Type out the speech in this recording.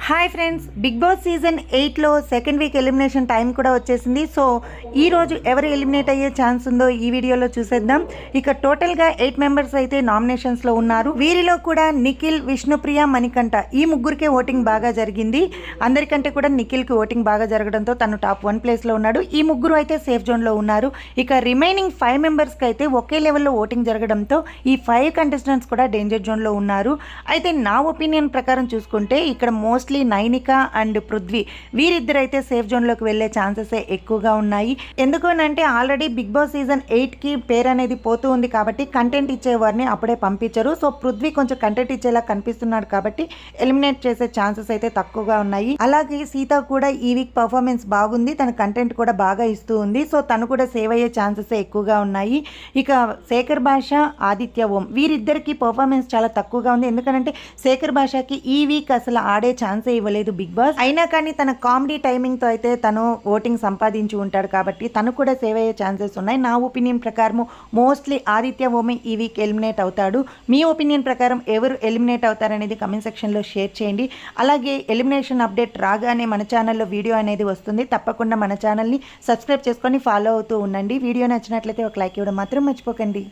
Hi friends, Bigg Boss season 8లో second week elimination time కూడా వచ్చేసింది. సో ఈ రోజు ఎవరు ఎలిమినేట్ అయ్యే ఛాన్స్ ఉందో ఈ వీడియోలో చూసేద్దాం. ఇక టోటల్గా 8 మెంబర్స్ అయితే నామినేషన్స్లో ఉన్నారు. వీరిలో కూడా నిఖిల్, విష్ణుప్రియ, మణికంఠ ఈ ముగ్గురికే ఓటింగ్ బాగా జరిగింది. అందరికంటే కూడా నిఖిల్కి ఓటింగ్ బాగా జరగడంతో తను టాప్ 1 ప్లేస్లో ఉన్నాడు. ఈ ముగ్గురు అయితే సేఫ్ జోన్లో ఉన్నారు. ఇక రిమైనింగ్ 5 మెంబర్స్కి అయితే ఒకే లెవెల్లో ఓటింగ్ జరగడంతో ఈ 5 కంటెస్టెంట్స్ కూడా డేంజర్ జోన్లో ఉన్నారు. అయితే నా ఒపీనియన్ ప్రకారం చూసుకుంటే ఇక్కడ మోస్ట్లీ నైనిక అండ్ పృథ్వీ వీరిద్దరైతే సేఫ్ జోన్లోకి వెళ్ళే ఛాన్సెస్ ఎక్కువగా ఉన్నాయి. ఎందుకనంటే ఆల్రెడీ బిగ్ బాస్ సీజన్ 8కి పేరు అనేది పోతూ ఉంది కాబట్టి కంటెంట్ ఇచ్చేవారిని అప్పుడే పంపించరు. సో పృథ్వీ కొంచెం కంటెంట్ ఇచ్చేలా కనిపిస్తున్నాడు కాబట్టి ఎలిమినేట్ చేసే ఛాన్సెస్ అయితే తక్కువగా ఉన్నాయి. అలాగే సీత కూడా ఈ వీక్ పర్ఫార్మెన్స్ బాగుంది, తన కంటెంట్ కూడా బాగా ఇస్తూ ఉంది. సో తను కూడా సేవ్ అయ్యే ఛాన్సెస్ ఎక్కువగా ఉన్నాయి. ఇక శేఖర్ భాష, ఆదిత్య ఓం వీరిద్దరికి పర్ఫార్మెన్స్ చాలా తక్కువగా ఉంది. ఎందుకంటే శేఖర్ భాషకి ఈ వీక్ అసలు ఆడే ఛాన్స్ ఇవ్వలేదు బిగ్ బాస్. అయినా కానీ తన కామెడీ టైమింగ్ తో అయితే తను ఓటింగ్ సంపాదించి ఉంటాడు కాబట్టి తను కూడా సేవ్ అయ్యే ఛాన్సెస్ ఉన్నాయి. నా ఒపీనియన్ ప్రకారం మోస్ట్లీ ఆదిత్య ఓమే ఈ వీక్ ఎలిమినేట్ అవుతాడు. మీ ఒపీనియన్ ప్రకారం ఎవరు ఎలిమినేట్ అవుతారనేది కమెంట్ సెక్షన్లో షేర్ చేయండి. అలాగే ఎలిమినేషన్ అప్డేట్ రాగానే మన ఛానల్లో వీడియో అనేది వస్తుంది. తప్పకుండా మన ఛానల్ని సబ్స్క్రైబ్ చేసుకొని ఫాలో అవుతూ ఉండండి. వీడియో నచ్చినట్లయితే ఒక లైక్ ఇవ్వడం మాత్రం మర్చిపోకండి.